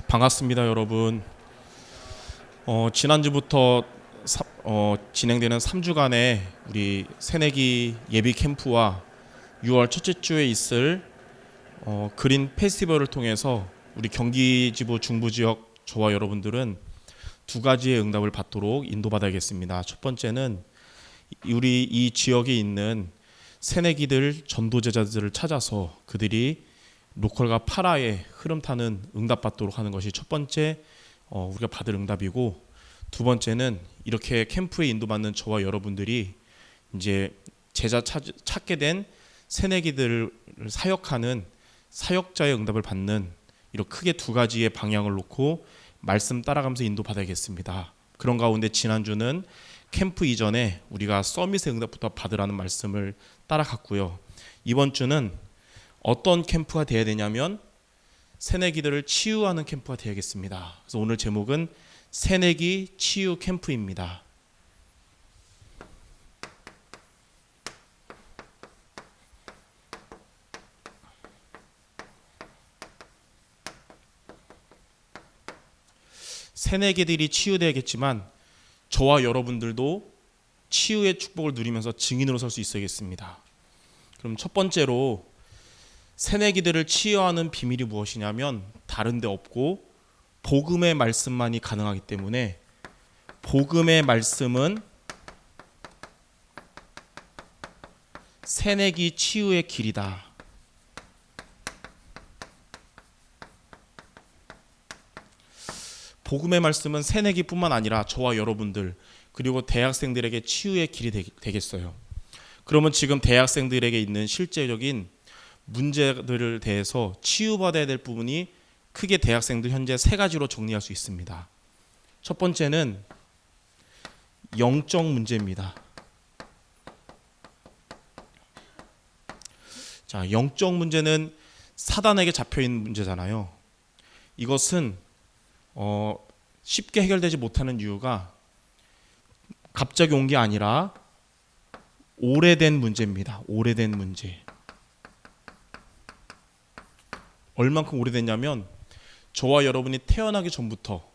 반갑습니다, 여러분. 지난주부터 진행되는 3주간의 우리 새내기 예비 캠프와 6월 첫째 주에 있을 그린 페스티벌을 통해서 우리 경기지부 중부지역 저와 여러분들은 두 가지의 응답을 받도록 인도받아야겠습니다. 첫 번째는 우리 이 지역에 있는 새내기들 전도제자들을 찾아서 그들이 로컬과 파라에 흐름 타는 응답받도록 하는 것이 첫 번째 우리가 받을 응답이고, 두 번째는 이렇게 캠프에 인도받는 저와 여러분들이 이제 제자 찾게 된 새내기들을 사역하는 사역자의 응답을 받는, 이렇게 크게 두 가지의 방향을 놓고 말씀 따라가면서 인도받아야겠습니다. 그런 가운데 지난주는 캠프 이전에 우리가 서밋의 응답부터 받으라는 말씀을 따라갔고요. 이번 주는 어떤 캠프가 되어야 되냐면 새내기들을 치유하는 캠프가 되어야겠습니다. 그래서 오늘 제목은 새내기 치유 캠프입니다. 새내기들이 치유되겠지만 저와 여러분들도 치유의 축복을 누리면서 증인으로 설 수 있어야겠습니다. 그럼 첫 번째로 새내기들을 치유하는 비밀이 무엇이냐면 다른 데 없고 복음의 말씀만이 가능하기 때문에, 복음의 말씀은 새내기 치유의 길이다. 복음의 말씀은 새내기뿐만 아니라 저와 여러분들 그리고 대학생들에게 치유의 길이 되겠어요. 그러면 지금 대학생들에게 있는 실제적인 문제들을 대해서 치유받아야 될 부분이 크게 대학생들 현재 세 가지로 정리할 수 있습니다. 첫 번째는 영적 문제입니다. 자, 영적 문제는 사단에게 잡혀있는 문제잖아요. 이것은 쉽게 해결되지 못하는 이유가 갑자기 온 게 아니라 오래된 문제입니다. 오래된 문제. 얼만큼 오래됐냐면 저와 여러분이 태어나기 전부터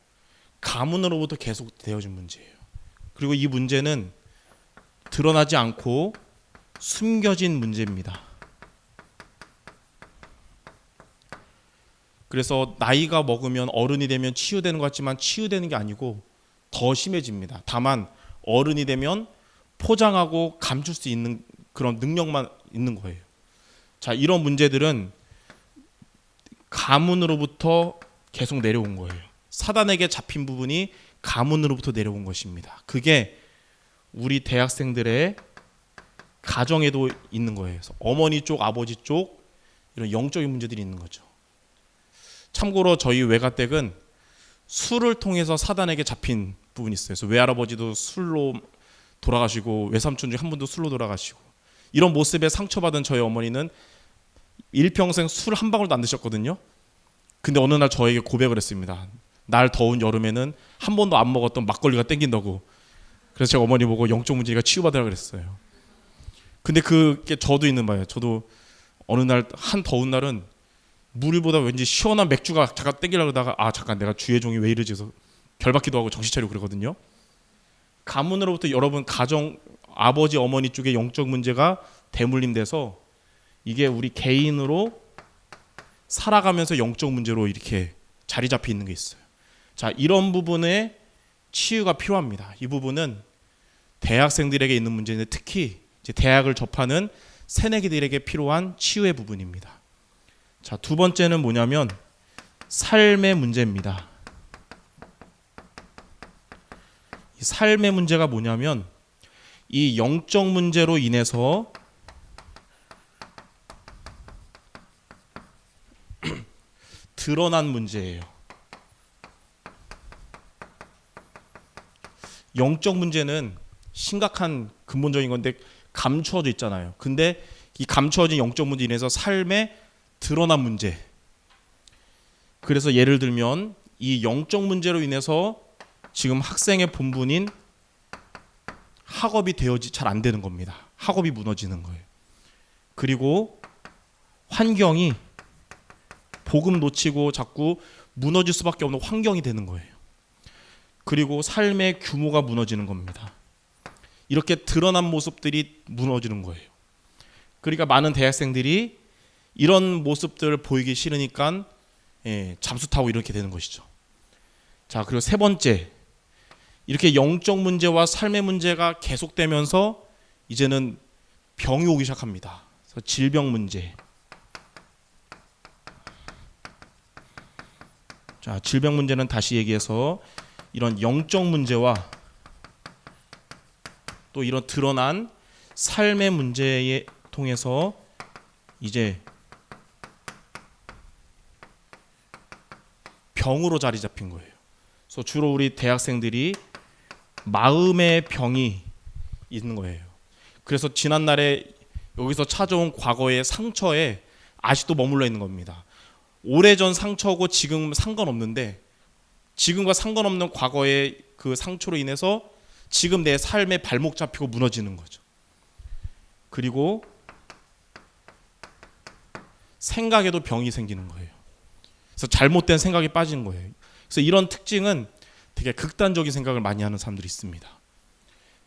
가문으로부터 계속 되어진 문제예요. 그리고 이 문제는 드러나지 않고 숨겨진 문제입니다. 그래서 나이가 먹으면 어른이 되면 치유되는 것 같지만 치유되는 게 아니고 더 심해집니다. 다만 어른이 되면 포장하고 감출 수 있는 그런 능력만 있는 거예요. 자, 이런 문제들은 가문으로부터 계속 내려온 거예요. 사단에게 잡힌 부분이 가문으로부터 내려온 것입니다. 그게 우리 대학생들의 가정에도 있는 거예요. 그래서 어머니 쪽, 아버지 쪽 이런 영적인 문제들이 있는 거죠. 참고로 저희 외가댁은 술을 통해서 사단에게 잡힌 부분이 있어요. 그래서 외할아버지도 술로 돌아가시고 외삼촌 중 한 분도 술로 돌아가시고, 이런 모습에 상처받은 저희 어머니는 일평생 술 한 방울도 안 드셨거든요. 근데 어느 날 저에게 고백을 했습니다. 날 더운 여름에는 한 번도 안 먹었던 막걸리가 땡긴다고. 그래서 제가 어머니 보고 영적 문제가 치유받으라 그랬어요. 근데 그게 저도 있는 바예요. 저도 어느 날 한 더운 날은 물보다 왠지 시원한 맥주가 잠깐 땡기려고 하다가 잠깐 내가 주의 종이 왜 이러지 해서 결박기도 하고 정신 차리고 그러거든요. 가문으로부터 여러분 가정 아버지 어머니 쪽에 영적 문제가 대물림돼서 이게 우리 개인으로 살아가면서 영적 문제로 이렇게 자리 잡혀 있는 게 있어요. 자, 이런 부분에 치유가 필요합니다. 이 부분은 대학생들에게 있는 문제인데 특히 이제 대학을 접하는 새내기들에게 필요한 치유의 부분입니다. 자, 두 번째는 뭐냐면 삶의 문제입니다. 이 삶의 문제가 뭐냐면 이 영적 문제로 인해서 드러난 문제예요. 영적 문제는 심각한 근본적인 건데 감추어져 있잖아요. 근데 이 감추어진 영적 문제로 인해서 삶에 드러난 문제. 그래서 예를 들면 이 영적 문제로 인해서 지금 학생의 본분인 학업이 잘 안 되는 겁니다. 학업이 무너지는 거예요. 그리고 환경이 복음 놓치고 자꾸 무너질 수밖에 없는 환경이 되는 거예요. 그리고 삶의 규모가 무너지는 겁니다. 이렇게 드러난 모습들이 무너지는 거예요. 그러니까 많은 대학생들이 이런 모습들을 보이기 싫으니까 잠수 타고 이렇게 되는 것이죠. 자, 그리고 세 번째, 이렇게 영적 문제와 삶의 문제가 계속되면서 이제는 병이 오기 시작합니다. 그래서 질병 문제. 자, 질병 문제는 다시 얘기해서 이런 영적 문제와 또 이런 드러난 삶의 문제에 통해서 이제 병으로 자리 잡힌 거예요. 그래서 주로 우리 대학생들이 마음의 병이 있는 거예요. 그래서 지난날에 여기서 찾아온 과거의 상처에 아직도 머물러 있는 겁니다. 오래전 상처고 지금 상관없는데 지금과 상관없는 과거의 그 상처로 인해서 지금 내 삶의 발목 잡히고 무너지는 거죠. 그리고 생각에도 병이 생기는 거예요. 그래서 잘못된 생각에 빠지는 거예요. 그래서 이런 특징은 되게 극단적인 생각을 많이 하는 사람들이 있습니다.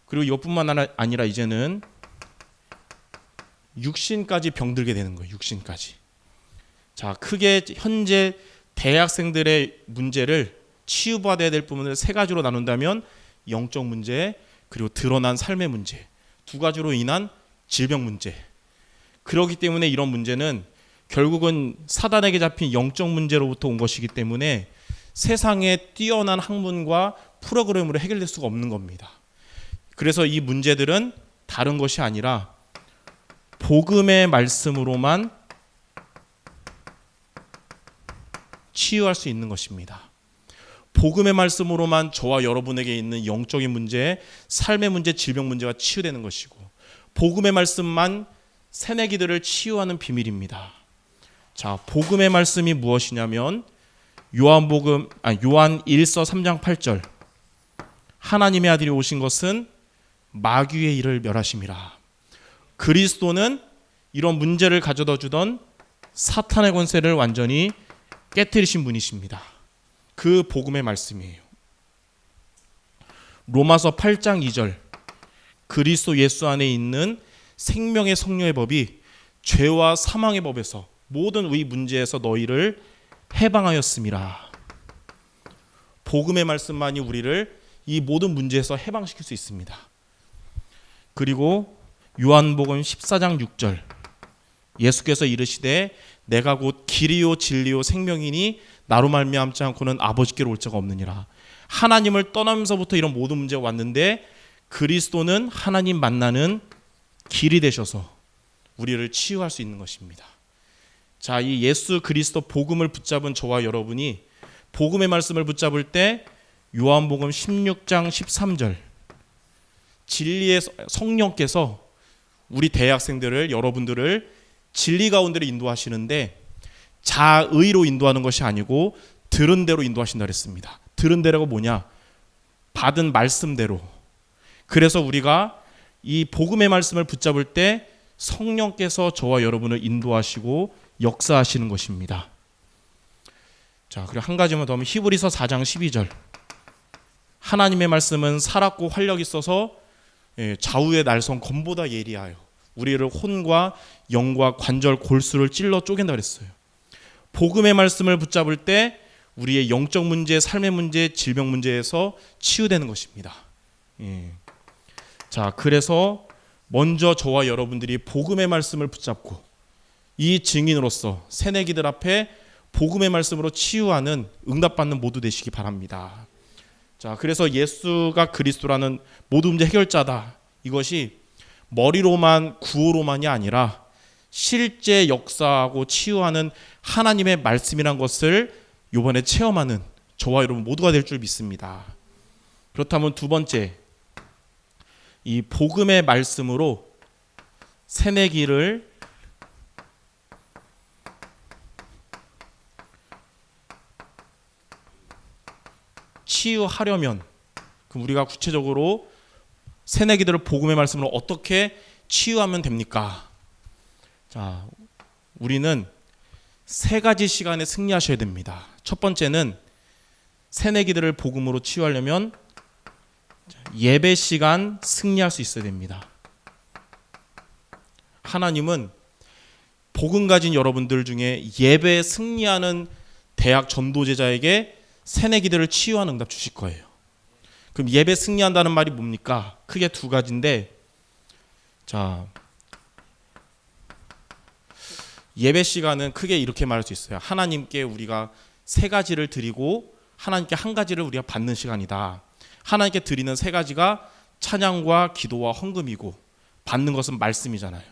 그리고 이것뿐만 아니라 이제는 육신까지 병들게 되는 거예요. 육신까지. 자, 크게 현재 대학생들의 문제를 치유받아야 될 부분을 세 가지로 나눈다면 영적 문제, 그리고 드러난 삶의 문제, 두 가지로 인한 질병 문제. 그렇기 때문에 이런 문제는 결국은 사단에게 잡힌 영적 문제로부터 온 것이기 때문에 세상의 뛰어난 학문과 프로그램으로 해결될 수가 없는 겁니다. 그래서 이 문제들은 다른 것이 아니라 복음의 말씀으로만 치유할 수 있는 것입니다. 복음의 말씀으로만 저와 여러분에게 있는 영적인 문제, 삶의 문제, 질병 문제가 치유되는 것이고 복음의 말씀만 새내기들을 치유하는 비밀입니다. 자, 복음의 말씀이 무엇이냐면 요한 1서 3장 8절 하나님의 아들이 오신 것은 마귀의 일을 멸하심이라. 그리스도는 이런 문제를 가져다 주던 사탄의 권세를 완전히 깨뜨리신 분이십니다. 그 복음의 말씀이에요. 로마서 8장 2절 그리스도 예수 안에 있는 생명의 성령의 법이 죄와 사망의 법에서 모든 의 문제에서 너희를 해방하였음이라. 복음의 말씀만이 우리를 이 모든 문제에서 해방시킬 수 있습니다. 그리고 요한복음 14장 6절 예수께서 이르시되 내가 곧 길이요 진리요 생명이니 나로 말미암지 않고는 아버지께로 올 자가 없느니라. 하나님을 떠나면서부터 이런 모든 문제가 왔는데 그리스도는 하나님 만나는 길이 되셔서 우리를 치유할 수 있는 것입니다. 자, 이 예수 그리스도 복음을 붙잡은 저와 여러분이 복음의 말씀을 붙잡을 때 요한복음 16장 13절 진리의 성령께서 우리 대학생들을 여러분들을 진리 가운데로 인도하시는데 자의로 인도하는 것이 아니고 들은 대로 인도하신다 그랬습니다. 들은 대로가 뭐냐? 받은 말씀대로. 그래서 우리가 이 복음의 말씀을 붙잡을 때 성령께서 저와 여러분을 인도하시고 역사하시는 것입니다. 자, 그리고 한 가지만 더 하면 히브리서 4장 12절 하나님의 말씀은 살았고 활력이 있어서 좌우의 날선 검보다 예리하여 우리를 혼과 영과 관절 골수를 찔러 쪼갠다 그랬어요. 복음의 말씀을 붙잡을 때 우리의 영적 문제, 삶의 문제, 질병 문제에서 치유되는 것입니다. 자, 그래서 먼저 저와 여러분들이 복음의 말씀을 붙잡고 이 증인으로서 새내기들 앞에 복음의 말씀으로 치유하는 응답받는 모두 되시기 바랍니다. 자, 그래서 예수가 그리스도라는 모든 문제 해결자다. 이것이 머리로만 구호로만이 아니라 실제 역사하고 치유하는 하나님의 말씀이란 것을 이번에 체험하는 저와 여러분 모두가 될 줄 믿습니다. 그렇다면 두 번째, 이 복음의 말씀으로 새내기를 치유하려면 그럼 우리가 구체적으로 새내기들을 복음의 말씀으로 어떻게 치유하면 됩니까? 자, 우리는 세 가지 시간에 승리하셔야 됩니다. 첫 번째는 새내기들을 복음으로 치유하려면 예배 시간 승리할 수 있어야 됩니다. 하나님은 복음 가진 여러분들 중에 예배에 승리하는 대학 전도제자에게 새내기들을 치유하는 응답 주실 거예요. 그럼 예배 승리한다는 말이 뭡니까? 크게 두 가지인데, 자, 예배 시간은 크게 이렇게 말할 수 있어요. 하나님께 우리가 세 가지를 드리고 하나님께 한 가지를 우리가 받는 시간이다. 하나님께 드리는 세 가지가 찬양과 기도와 헌금이고 받는 것은 말씀이잖아요.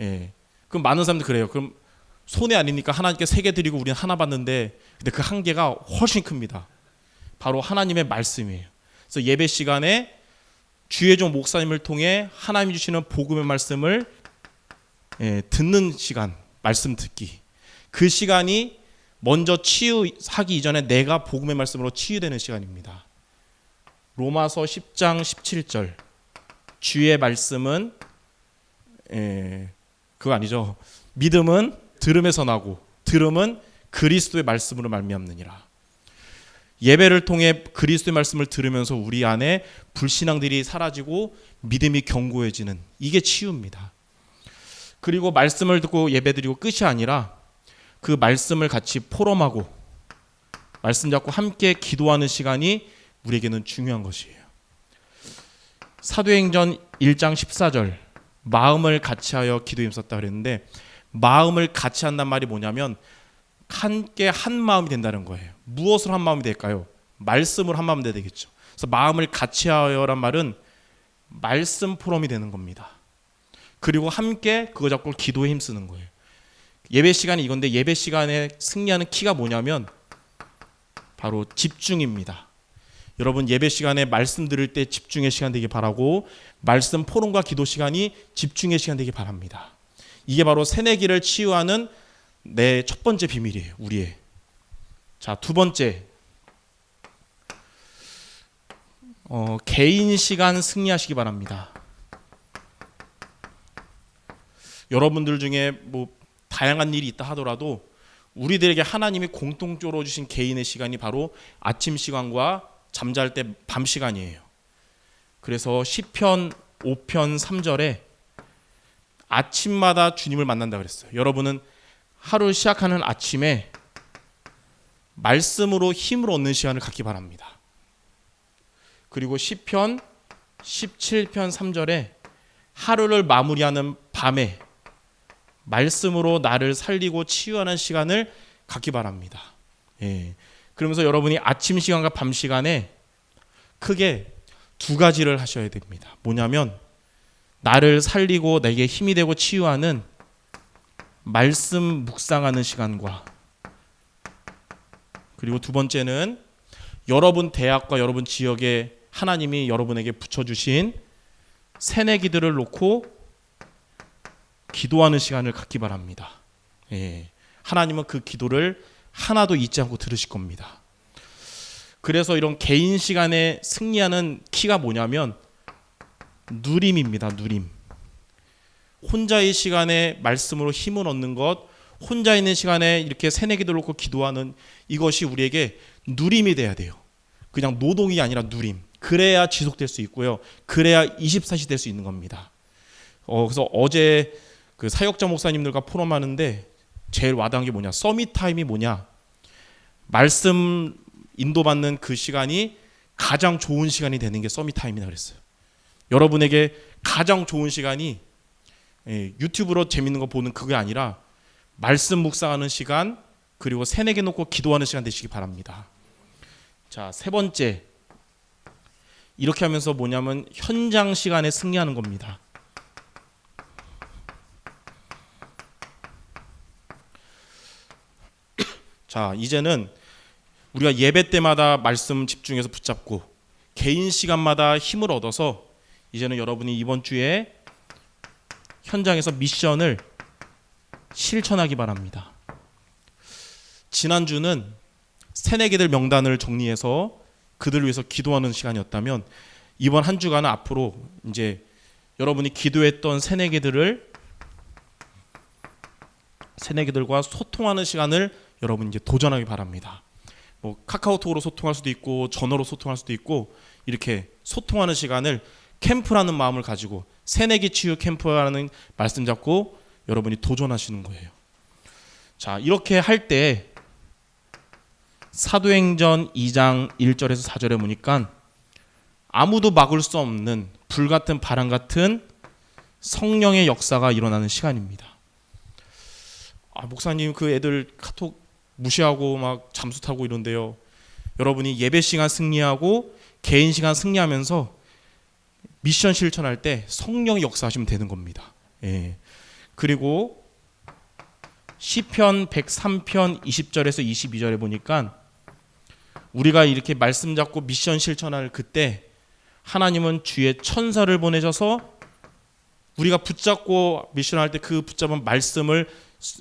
예. 그럼 많은 사람들 그래요. 그럼 손해 아니니까 하나님께 세 개 드리고 우리는 하나 받는데, 근데 그 한 개가 훨씬 큽니다. 바로 하나님의 말씀이에요. 그래서 예배 시간에 주의 종 목사님을 통해 하나님이 주시는 복음의 말씀을 듣는 시간, 말씀 듣기. 그 시간이 먼저 치유하기 이전에 내가 복음의 말씀으로 치유되는 시간입니다. 로마서 10장 17절. 주의 말씀은 그거 아니죠. 믿음은 들음에서 나고 들음은 그리스도의 말씀으로 말미암느니라. 예배를 통해 그리스도의 말씀을 들으면서 우리 안에 불신앙들이 사라지고 믿음이 견고해지는, 이게 치유입니다. 그리고 말씀을 듣고 예배드리고 끝이 아니라 그 말씀을 같이 포럼하고 말씀 잡고 함께 기도하는 시간이 우리에게는 중요한 것이에요. 사도행전 1장 14절 마음을 같이하여 기도에 힘썼다 그랬는데, 마음을 같이 한단 말이 뭐냐면 함께 한 마음이 된다는 거예요. 무엇으로 한 마음이 될까요? 말씀으로 한 마음이 되겠죠. 그래서 마음을 같이하여란 말은 말씀 포럼이 되는 겁니다. 그리고 함께 그거 잡고 기도에 힘쓰는 거예요. 예배 시간이 이건데, 예배 시간에 승리하는 키가 뭐냐면 바로 집중입니다. 여러분 예배 시간에 말씀 들을 때 집중의 시간 되길 바라고, 말씀 포럼과 기도 시간이 집중의 시간 되길 바랍니다. 이게 바로 새내기를 치유하는 내 첫 번째 비밀이에요. 우리의. 자, 두 번째, 개인 시간 승리하시기 바랍니다. 여러분들 중에 뭐 다양한 일이 있다 하더라도 우리들에게 하나님이 공통적으로 주신 개인의 시간이 바로 아침 시간과 잠잘 때 밤 시간이에요. 그래서 시편 5편 3절에 아침마다 주님을 만난다 그랬어요. 여러분은 하루 시작하는 아침에 말씀으로 힘을 얻는 시간을 갖기 바랍니다. 그리고 시편 17편 3절에 하루를 마무리하는 밤에 말씀으로 나를 살리고 치유하는 시간을 갖기 바랍니다. 예. 그러면서 여러분이 아침 시간과 밤 시간에 크게 두 가지를 하셔야 됩니다. 뭐냐면 나를 살리고 내게 힘이 되고 치유하는 말씀 묵상하는 시간과, 그리고 두 번째는 여러분 대학과 여러분 지역에 하나님이 여러분에게 붙여주신 새내기들을 놓고 기도하는 시간을 갖기 바랍니다. 예. 하나님은 그 기도를 하나도 잊지 않고 들으실 겁니다. 그래서 이런 개인 시간에 승리하는 키가 뭐냐면 누림입니다. 누림. 혼자의 시간에 말씀으로 힘을 얻는 것, 혼자 있는 시간에 이렇게 새내기들 놓고 기도하는 이것이 우리에게 누림이 돼야 돼요. 그냥 노동이 아니라 누림. 그래야 지속될 수 있고요. 그래야 24시 될 수 있는 겁니다. 그래서 어제 그 사역자 목사님들과 포럼하는데 제일 와닿은 게 뭐냐? 서밋 타임이 뭐냐? 말씀 인도받는 그 시간이 가장 좋은 시간이 되는 게 서밋 타임이라 그랬어요. 여러분에게 가장 좋은 시간이 유튜브로 재밌는 거 보는 그게 아니라 말씀 묵상하는 시간, 그리고 새내기 놓고 기도하는 시간 되시기 바랍니다. 자, 세 번째, 이렇게 하면서 뭐냐면 현장 시간에 승리하는 겁니다. 자, 이제는 우리가 예배 때마다 말씀 집중해서 붙잡고 개인 시간마다 힘을 얻어서 이제는 여러분이 이번 주에 현장에서 미션을 실천하기 바랍니다. 지난주는 새내기들 명단을 정리해서 그들을 위해서 기도하는 시간이었다면, 이번 한 주간은 앞으로 이제 여러분이 기도했던 새내기들을 새내기들과 소통하는 시간을 여러분 이제 도전하기 바랍니다. 뭐 카카오톡으로 소통할 수도 있고 전화로 소통할 수도 있고 이렇게 소통하는 시간을 캠프라는 마음을 가지고 새내기 치유 캠프라는 말씀 잡고 여러분이 도전하시는 거예요. 자, 이렇게 할 때 사도행전 2장 1절에서 4절에 보니까 아무도 막을 수 없는 불같은 바람 같은 성령의 역사가 일어나는 시간입니다. 목사님 그 애들 카톡 무시하고 막 잠수 타고 이런데요. 여러분이 예배 시간 승리하고 개인 시간 승리하면서 미션 실천할 때 성령이 역사하시면 되는 겁니다. 예. 그리고 시편 103편 20절에서 22절에 보니까 우리가 이렇게 말씀 잡고 미션 실천할 그때 하나님은 주의 천사를 보내셔서 우리가 붙잡고 미션할 때 그 붙잡은 말씀을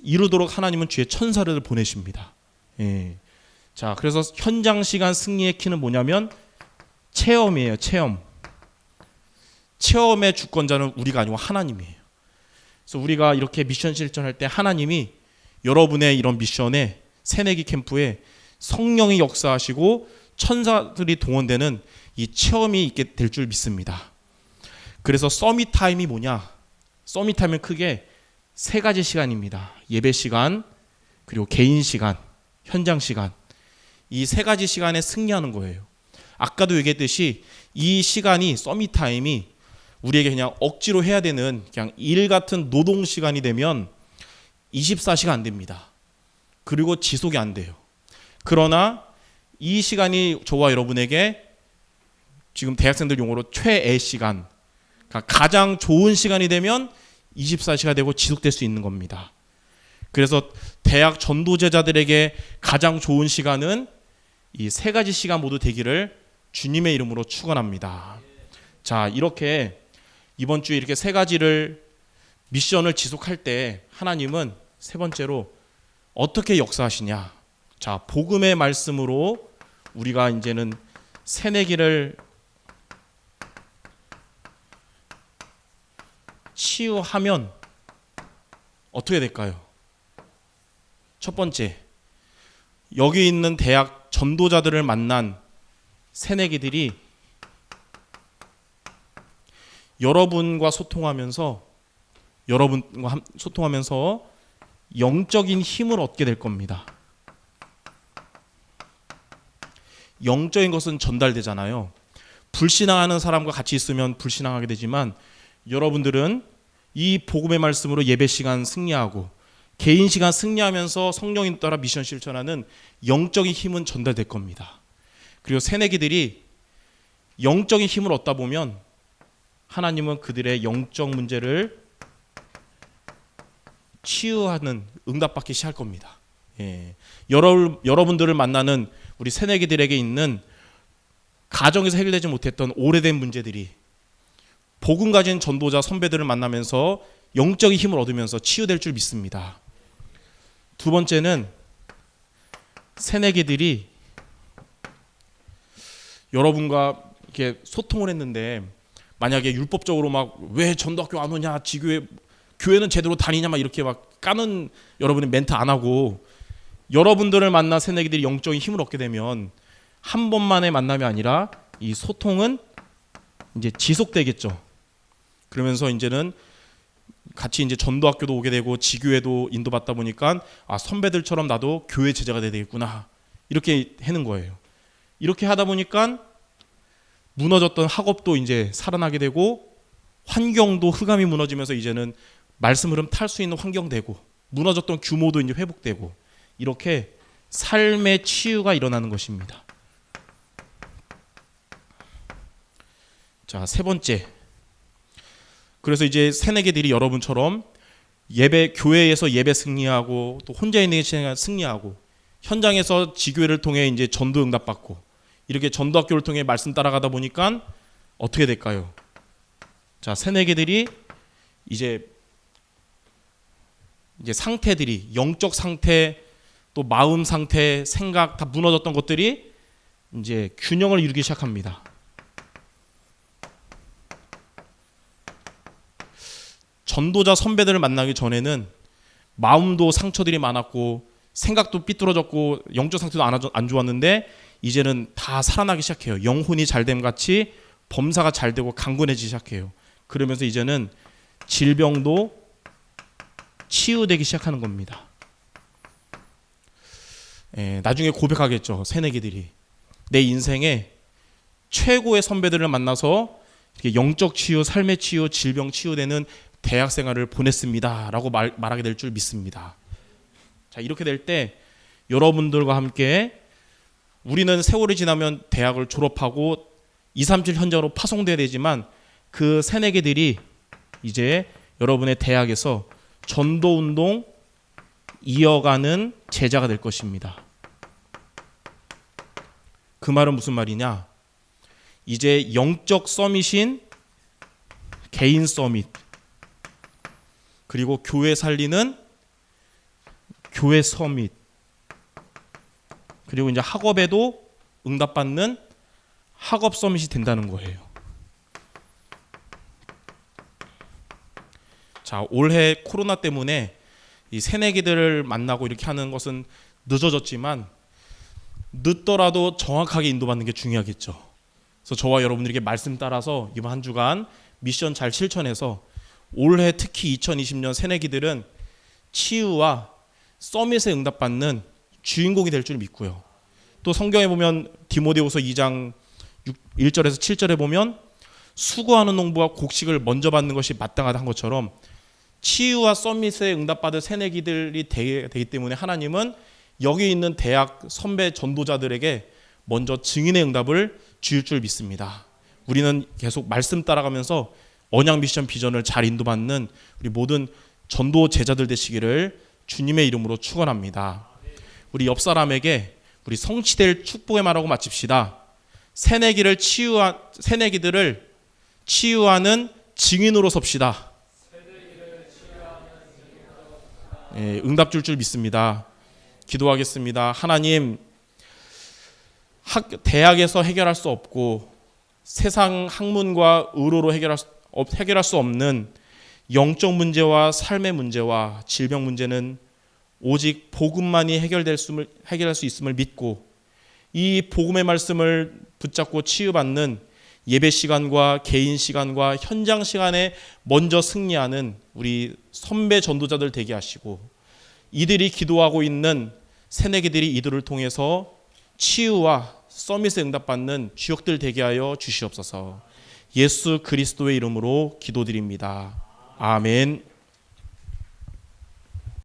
이루도록 하나님은 주의 천사를 보내십니다. 예. 자, 그래서 현장 시간 승리의 키는 뭐냐면 체험이에요. 체험의 주권자는 우리가 아니고 하나님이에요. 그래서 우리가 이렇게 미션 실천할 때 하나님이 여러분의 이런 미션에 새내기 캠프에 성령이 역사하시고 천사들이 동원되는 이 체험이 있게 될 줄 믿습니다. 그래서 서밋 타임이 뭐냐? 서밋 타임은 크게 세 가지 시간입니다. 예배 시간, 그리고 개인 시간, 현장 시간. 이 세 가지 시간에 승리하는 거예요. 아까도 얘기했듯이 이 시간이 서밋 타임이 우리에게 그냥 억지로 해야 되는 그냥 일 같은 노동 시간이 되면 24시간 안 됩니다. 그리고 지속이 안 돼요. 그러나 이 시간이 저와 여러분에게 지금 대학생들 용어로 최애 시간, 그러니까 가장 좋은 시간이 되면 24시가 되고 지속될 수 있는 겁니다. 그래서 대학 전도제자들에게 가장 좋은 시간은 이 세 가지 시간 모두 되기를 주님의 이름으로 축원합니다. 자, 이렇게 이번 주에 이렇게 세 가지를 미션을 지속할 때 하나님은 세 번째로 어떻게 역사하시냐? 자, 복음의 말씀으로 우리가 이제는 새내기를 치유하면 어떻게 될까요? 첫 번째, 여기 있는 대학 전도자들을 만난 새내기들이 여러분과 소통하면서 영적인 힘을 얻게 될 겁니다. 영적인 것은 전달되잖아요. 불신앙하는 사람과 같이 있으면 불신앙하게 되지만 여러분들은 이 복음의 말씀으로 예배 시간 승리하고 개인 시간 승리하면서 성령님 따라 미션 실천하는 영적인 힘은 전달될 겁니다. 그리고 새내기들이 영적인 힘을 얻다 보면 하나님은 그들의 영적 문제를 치유하는 응답받기 시작할 겁니다. 예. 여러분들을 만나는 우리 새내기들에게 있는 가정에서 해결되지 못했던 오래된 문제들이 복음 가진 전도자 선배들을 만나면서 영적인 힘을 얻으면서 치유될 줄 믿습니다. 두 번째는 새내기들이 여러분과 이렇게 소통을 했는데 만약에 율법적으로 막 왜 전도학교 안 오냐, 교회는 제대로 다니냐 막 이렇게 막 까는 여러분의 멘트 안 하고 여러분들을 만나 새내기들이 영적인 힘을 얻게 되면 한 번만의 만남이 아니라 이 소통은 이제 지속되겠죠. 그러면서 이제는 같이 이제 전도학교도 오게 되고 지교회도 인도받다 보니까 선배들처럼 나도 교회 제자가 돼야 되겠구나 이렇게 하는 거예요. 이렇게 하다 보니까 무너졌던 학업도 이제 살아나게 되고 환경도 흑암이 무너지면서 이제는 말씀 흐름 탈 수 있는 환경 되고 무너졌던 규모도 이제 회복되고 이렇게 삶의 치유가 일어나는 것입니다. 자, 세 번째. 그래서 이제 새내기들이 여러분처럼 교회에서 예배 승리하고 또 혼자 있는 시간 승리하고 현장에서 지교회를 통해 이제 전도 응답받고 이렇게 전도학교를 통해 말씀 따라가다 보니까 어떻게 될까요? 자, 새내기들이 이제 상태들이 영적 상태 또 마음 상태 생각 다 무너졌던 것들이 이제 균형을 이루기 시작합니다. 전도자 선배들을 만나기 전에는 마음도 상처들이 많았고 생각도 삐뚤어졌고 영적 상태도 안 좋았는데 이제는 다 살아나기 시작해요. 영혼이 잘됨 같이 범사가 잘 되고 강건해지기 시작해요. 그러면서 이제는 질병도 치유되기 시작하는 겁니다. 나중에 고백하겠죠. 새내기들이 내 인생에 최고의 선배들을 만나서 이렇게 영적 치유, 삶의 치유, 질병 치유되는 대학 생활을 보냈습니다 라고 말하게 될 줄 믿습니다. 자, 이렇게 될 때 여러분들과 함께 우리는 세월이 지나면 대학을 졸업하고 237 현장으로 파송돼야 되지만 그 새내기들이 이제 여러분의 대학에서 전도운동 이어가는 제자가 될 것입니다. 그 말은 무슨 말이냐? 이제 영적 서밋인 개인 서밋, 그리고 교회 살리는 교회 서밋, 그리고 이제 학업에도 응답받는 학업 서밋이 된다는 거예요. 자, 올해 코로나 때문에 이 새내기들을 만나고 이렇게 하는 것은 늦어졌지만 늦더라도 정확하게 인도받는 게 중요하겠죠. 그래서 저와 여러분들에게 말씀 따라서 이번 한 주간 미션 잘 실천해서 올해 특히 2020년 새내기들은 치유와 서밋에 응답받는 주인공이 될 줄 믿고요. 또 성경에 보면 디모데후서 2장 1절에서 7절에 보면 수고하는 농부가 곡식을 먼저 받는 것이 마땅하다 한 것처럼 치유와 서밋에 응답받을 새내기들이 되기 때문에 하나님은 여기 있는 대학 선배 전도자들에게 먼저 증인의 응답을 주실 줄 믿습니다. 우리는 계속 말씀 따라가면서 언약 미션 비전을 잘 인도받는 우리 모든 전도 제자들 되시기를 주님의 이름으로 축원합니다. 우리 옆 사람에게 우리 성취될 축복의 말하고 마칩시다. 새내기들을 치유하는 증인으로 섭시다. 응답 줄 믿습니다. 기도하겠습니다. 하나님, 대학에서 해결할 수 없고 세상 학문과 의로로 해결할 수 없는 영적 문제와 삶의 문제와 질병 문제는 오직 복음만이 해결할 수 있음을 믿고 이 복음의 말씀을 붙잡고 치유받는 예배 시간과 개인 시간과 현장 시간에 먼저 승리하는 우리 선배 전도자들 되게 하시고 이들이 기도하고 있는 새내기들이 이들을 통해서 치유와 서밋에 응답받는 주역들 되게 하여 주시옵소서. 예수 그리스도의 이름으로 기도드립니다. 아멘.